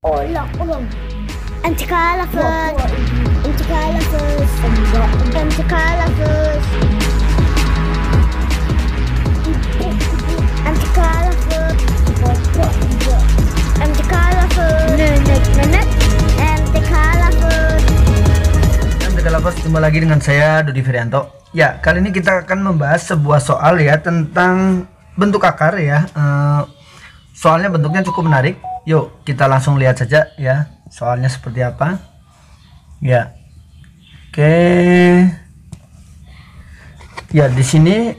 Hola, hola. انت كالفت انت كالفت انت كالفت انت كالفت انت كالفت nenek انت كالفت. Lovers, jumpa lagi dengan saya Dodi Ferianto. Ya, kali ini kita akan membahas sebuah soal ya tentang bentuk akar ya. Soalnya bentuknya cukup menarik. Yuk kita langsung lihat saja ya soalnya seperti apa. Ya, oke. Ya di sini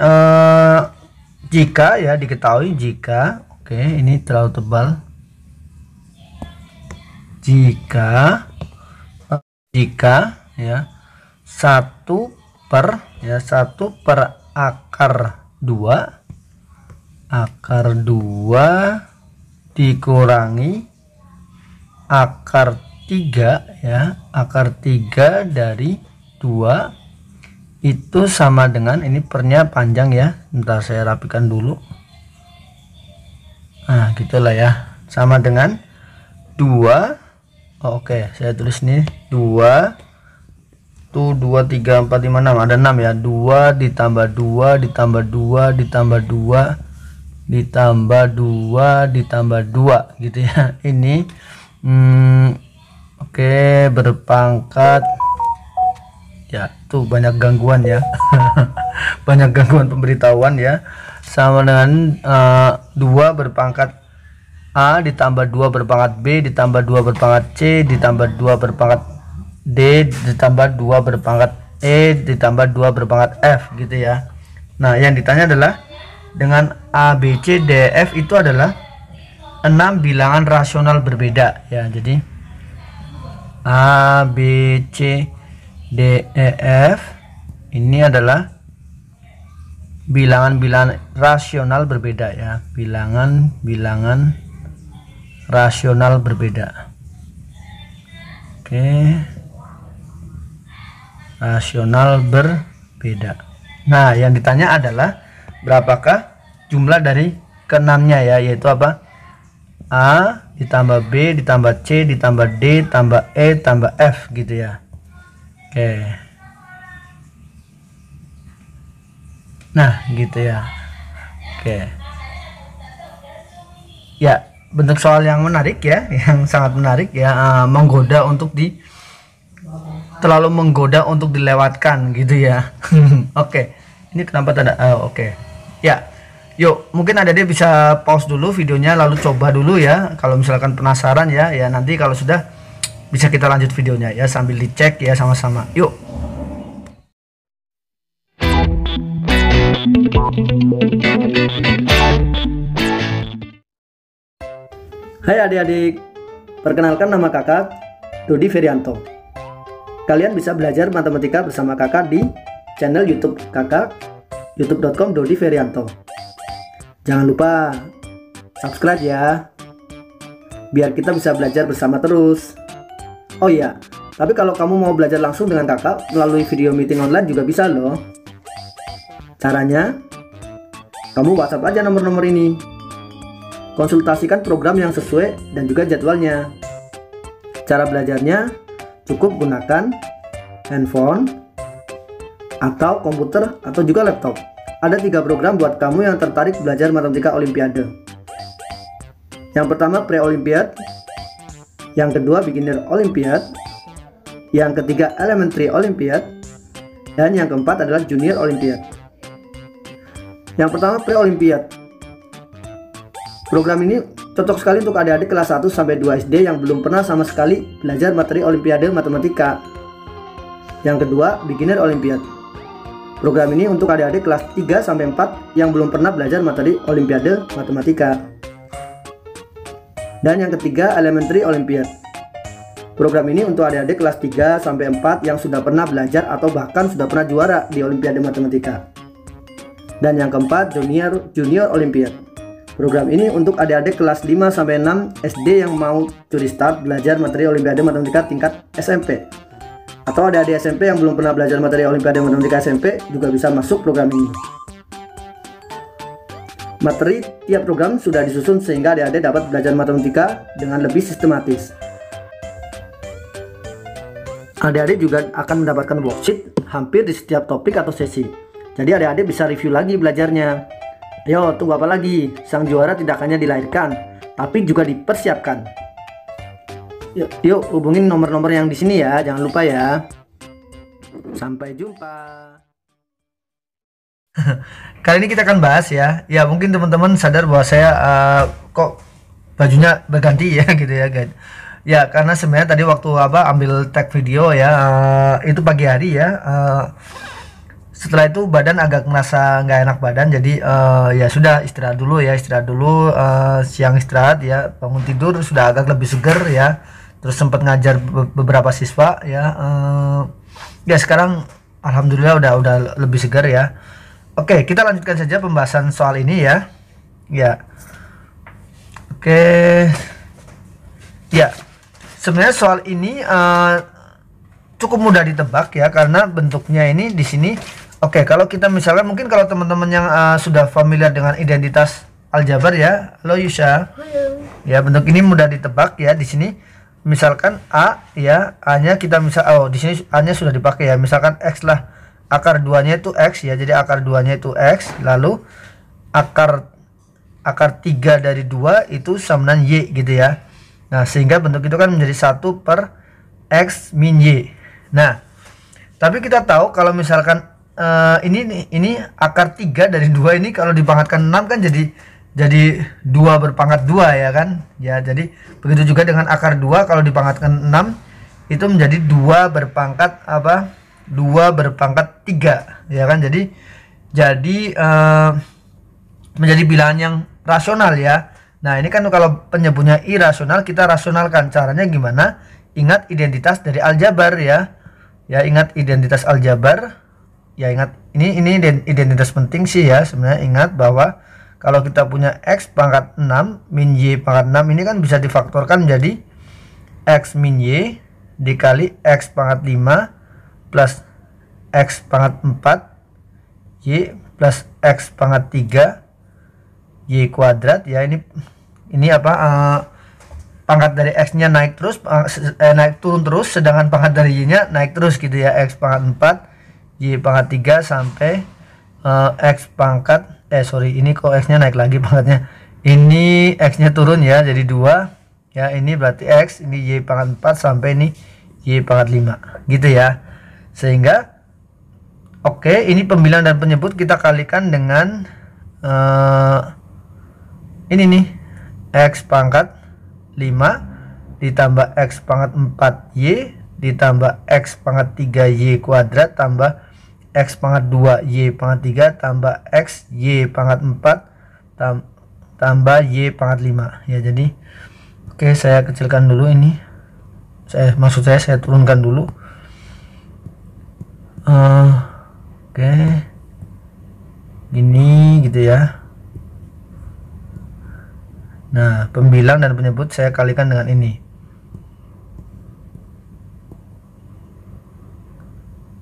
jika ya diketahui jika, oke ini terlalu tebal. Jika ya 1 per akar 2 dikurangi akar 3 ya, akar 3 dari 2 itu sama dengan, ini pernya panjang ya, bentar saya rapikan dulu. Nah gitulah ya, sama dengan 2. Oke, saya tulis nih 2 tuh 2 3 4 5 6, ada 6 ya. 2 ditambah 2 ditambah 2 ditambah 2 ditambah 2 ditambah 2 gitu ya. Ini oke, berpangkat ya, tuh banyak gangguan ya. Banyak gangguan pemberitahuan ya. Sama dengan 2 berpangkat A ditambah 2 berpangkat B ditambah 2 berpangkat C ditambah 2 berpangkat D ditambah 2 berpangkat E ditambah 2 berpangkat F gitu ya. Nah yang ditanya adalah dengan A, B, C, D, F itu adalah 6 bilangan rasional berbeda ya. Jadi A, B, C, D, E, F ini adalah bilangan-bilangan rasional berbeda ya. Bilangan-bilangan rasional berbeda. Oke, rasional berbeda. Nah yang ditanya adalah berapakah jumlah dari keenamnya ya, yaitu apa? A ditambah B ditambah C ditambah D tambah E tambah F gitu ya. Oke, nah gitu ya. Oke ya, bentuk soal yang menarik ya, yang sangat menarik ya, menggoda untuk terlalu menggoda untuk dilewatkan gitu ya. Oke, ini kenapa tanda oke ya. Yuk mungkin ada dia bisa pause dulu videonya lalu coba dulu ya, kalau misalkan penasaran ya. Nanti kalau sudah bisa kita lanjut videonya ya sambil dicek ya sama-sama. Yuk. Hai adik-adik, perkenalkan nama kakak Dodi Ferianto. Kalian bisa belajar matematika bersama kakak di channel YouTube kakak, youtube.com Dodi Ferianto. Jangan lupa subscribe ya, biar kita bisa belajar bersama terus. Oh iya, tapi kalau kamu mau belajar langsung dengan kakak melalui video meeting online juga bisa loh. Caranya, kamu WhatsApp aja nomor-nomor ini. Konsultasikan program yang sesuai dan juga jadwalnya. Cara belajarnya cukup gunakan handphone atau komputer atau juga laptop. Ada 3 program buat kamu yang tertarik belajar matematika olimpiade. Yang pertama pre-olimpiad, yang kedua beginner olimpiad, yang ketiga elementary olimpiad, dan yang keempat adalah junior olimpiad. Yang pertama pre-olimpiad. Program ini cocok sekali untuk adik-adik kelas 1 sampai 2 SD yang belum pernah sama sekali belajar materi olimpiade matematika. Yang kedua beginner olimpiad. Program ini untuk adik-adik kelas 3 sampai 4 yang belum pernah belajar materi olimpiade matematika. Dan yang ketiga elementary olimpiad. Program ini untuk adik-adik kelas 3 sampai 4 yang sudah pernah belajar atau bahkan sudah pernah juara di olimpiade matematika. Dan yang keempat junior olimpiad. Program ini untuk adik-adik kelas 5 sampai 6 SD yang mau curi start belajar materi olimpiade matematika tingkat SMP. Atau adik-adik SMP yang belum pernah belajar materi olimpiade matematika SMP juga bisa masuk program ini. Materi tiap program sudah disusun sehingga adik-adik dapat belajar matematika dengan lebih sistematis. Adik-adik juga akan mendapatkan worksheet hampir di setiap topik atau sesi. Jadi adik-adik bisa review lagi belajarnya. Ayo, tunggu apa lagi? Sang juara tidak hanya dilahirkan, tapi juga dipersiapkan. Yuk hubungin nomor-nomor yang di sini ya, jangan lupa ya. Sampai jumpa. Kali ini kita akan bahas ya. Ya mungkin teman-teman sadar bahwa saya kok bajunya berganti ya gitu ya guys. Ya karena sebenarnya tadi waktu ambil tag video ya itu pagi hari ya. Setelah itu badan agak merasa nggak enak badan, jadi ya sudah istirahat dulu ya, siang istirahat ya, bangun tidur sudah agak lebih seger ya. Terus sempat ngajar beberapa siswa ya. Ya sekarang alhamdulillah udah lebih segar ya. Oke, kita lanjutkan saja pembahasan soal ini ya. Ya. Oke. Ya. Sebenarnya soal ini cukup mudah ditebak ya karena bentuknya ini di sini. Oke, kalau kita misalnya mungkin kalau teman-teman yang sudah familiar dengan identitas aljabar ya. Halo Yusha. Halo. Ya, bentuk ini mudah ditebak ya di sini. Misalkan A ya, A-nya kita di sini A-nya sudah dipakai ya. Misalkan X lah. Akar 2-nya itu X ya. Jadi akar 2-nya itu X, lalu akar 3 dari 2 itu sama dengan Y gitu ya. Nah, sehingga bentuk itu kan menjadi 1 per X min Y. Nah, tapi kita tahu kalau misalkan ini akar 3 dari 2 ini kalau dipangkatkan 6 kan jadi 2 berpangkat 2 ya kan. Ya, jadi begitu juga dengan akar 2 kalau dipangkatkan 6 itu menjadi 2 berpangkat 2 berpangkat 3 ya kan. Jadi menjadi bilangan yang rasional ya. Nah, ini kan kalau penyebutnya irasional, kita rasionalkan. Caranya gimana? Ingat identitas dari aljabar ya. Ya, ingat identitas aljabar. Ya, ingat ini identitas penting sih ya. Sebenarnya ingat bahwa kalau kita punya X pangkat 6 min Y pangkat 6 ini kan bisa difaktorkan menjadi X min Y dikali X pangkat 5 plus X pangkat 4 Y plus X pangkat 3 Y kuadrat ya. Ini pangkat dari X nya naik terus, turun terus, sedangkan pangkat dari Y nya naik terus gitu ya. X pangkat 4 Y pangkat 3 sampai X pangkat ini kok X nya naik lagi pangkatnya. Ini X nya turun ya jadi 2 ya. Ini berarti X, ini Y pangkat 4 sampai ini Y pangkat 5 gitu ya. Sehingga ini pembilang dan penyebut kita kalikan dengan ini nih, X pangkat 5 ditambah X pangkat 4Y ditambah X pangkat 3Y kuadrat tambah X pangkat 2Y pangkat 3 tambah X Y pangkat 4 tambah Y pangkat 5 ya. Jadi saya kecilkan dulu ini, maksud saya turunkan dulu. Gini gitu ya. Nah, pembilang dan penyebut saya kalikan dengan ini.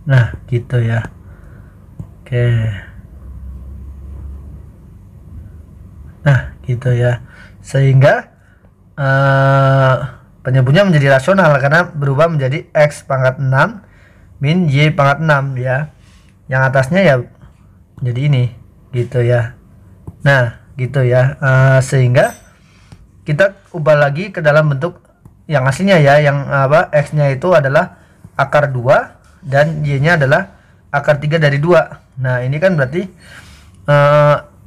Nah, gitu ya. Nah, gitu ya. Sehingga penyebutnya menjadi rasional karena berubah menjadi X pangkat 6 min Y pangkat 6 ya. Yang atasnya ya jadi ini gitu ya. Nah, gitu ya. Sehingga kita ubah lagi ke dalam bentuk yang aslinya ya, yang X nya itu adalah akar 2 dan Y nya adalah akar 3 dari 2. Nah, ini kan berarti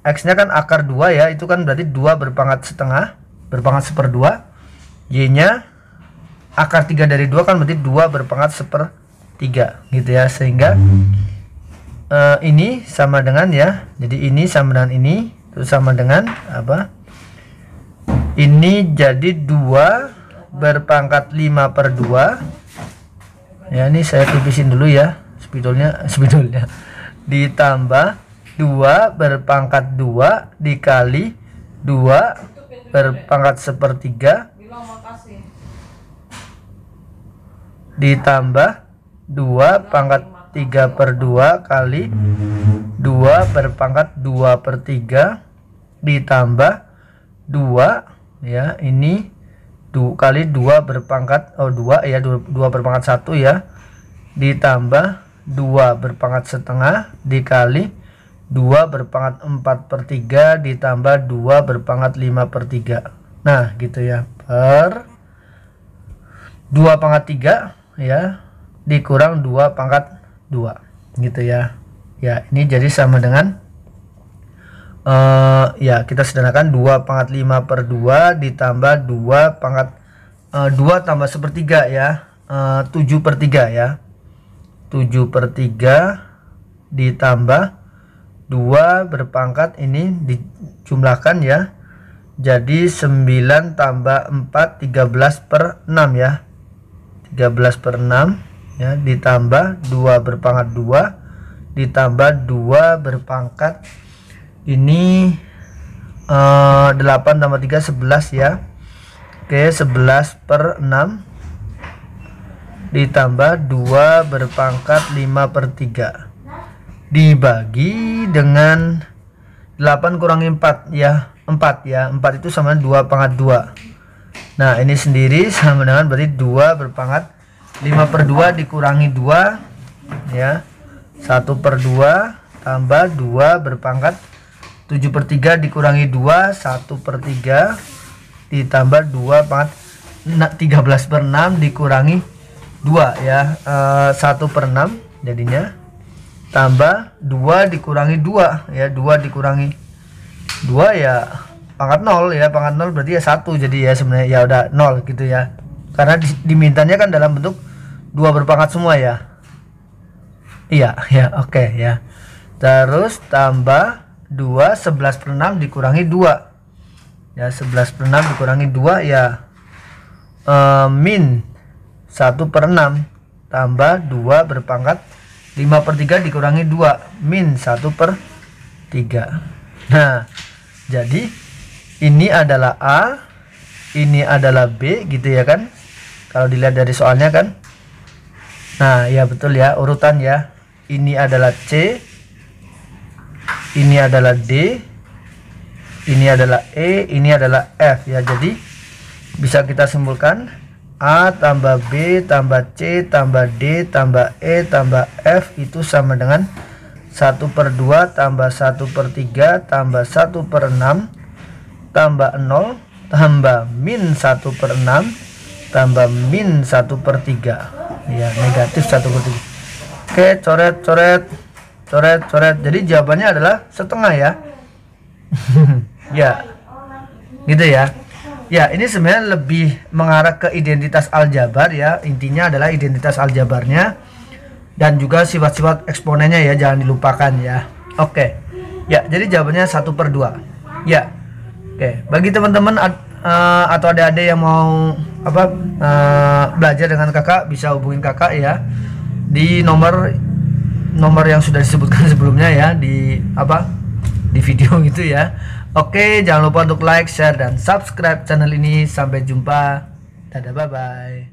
X nya kan akar 2 ya, itu kan berarti 2 berpangkat setengah, berpangkat 1/2. Y nya akar 3 dari 2 kan berarti 2 berpangkat 1/3 gitu ya. Sehingga ini sama dengan ya, jadi ini sama dengan ini, itu sama dengan ini jadi 2 berpangkat 5/2 ya. Ini saya tipisin dulu ya spidolnya ditambah 2 berpangkat 2 dikali 2 berpangkat 1/3 ditambah 2 pangkat 3/2 kali 2 berpangkat 2/3 ditambah 2 ya, ini kali 2 berpangkat 2 ya, 2 berpangkat 1 ya, ditambah 2 berpangkat setengah dikali 2 berpangkat 4/3 ditambah 2 berpangkat 5/3. Nah gitu ya, per 2 pangkat 3 ya dikurang 2 pangkat 2 gitu ya. Ya ini jadi sama dengan ya kita sederhanakan 2 pangkat 5/2 ditambah 2 pangkat 2 tambah 1/3 ya, 7/3 ya, 7/3 ditambah 2 berpangkat ini dijumlahkan ya, jadi 9 tambah 4 13/6 ya, 13/6 ya, ditambah 2 berpangkat 2 ditambah 2 berpangkat ini 8 tambah 3 11 ya. Oke, 11/6 ditambah 2 berpangkat 5/3 dibagi dengan 8 kurangi 4 ya, 4 ya, 4 itu sama 2 pangkat 2. Nah ini sendiri sama dengan berarti 2 berpangkat 5/2 dikurangi 2 ya, 1/2 tambah 2 berpangkat 7/3 dikurangi 2 1/3 ditambah 2 pangkat 13/6 dikurangi 2 ya, 1/6 jadinya, tambah 2 dikurangi 2 ya, 2 dikurangi 2 ya pangkat 0 ya, pangkat 0 berarti ya 1, jadi ya sebenarnya ya udah 0 gitu ya, karena dimintanya kan dalam bentuk 2 berpangkat semua ya. Iya ya, oke ya. Terus tambah 2 11/6 dikurangi 2 ya, 11/6 dikurangi 2 ya, min 1/6 tambah 2 berpangkat 5/3 dikurangi 2 min 1/3. Nah jadi ini adalah A, ini adalah B gitu ya kan, kalau dilihat dari soalnya kan. Nah ya betul ya, urutan ya, ini adalah C, ini adalah D, ini adalah E, ini adalah F ya. Jadi bisa kita simpulkan A tambah B tambah C tambah D tambah E tambah F itu sama dengan 1/2 tambah 1/3 tambah 1/6 tambah 0 tambah min 1/6 tambah min 1/3 ya, negatif 1/3. Oke, coret. Jadi jawabannya adalah setengah ya. Ya gitu ya. Ya ini sebenarnya lebih mengarah ke identitas aljabar ya, intinya adalah identitas aljabarnya dan juga sifat-sifat eksponennya ya, jangan dilupakan ya. Oke ya, jadi jawabannya 1/2 ya. Oke, bagi teman-teman atau adik-adik yang mau belajar dengan kakak, bisa hubungin kakak ya di nomor yang sudah disebutkan sebelumnya ya, di video gitu ya. Oke, jangan lupa untuk like, share, dan subscribe channel ini. Sampai jumpa. Dadah, bye-bye.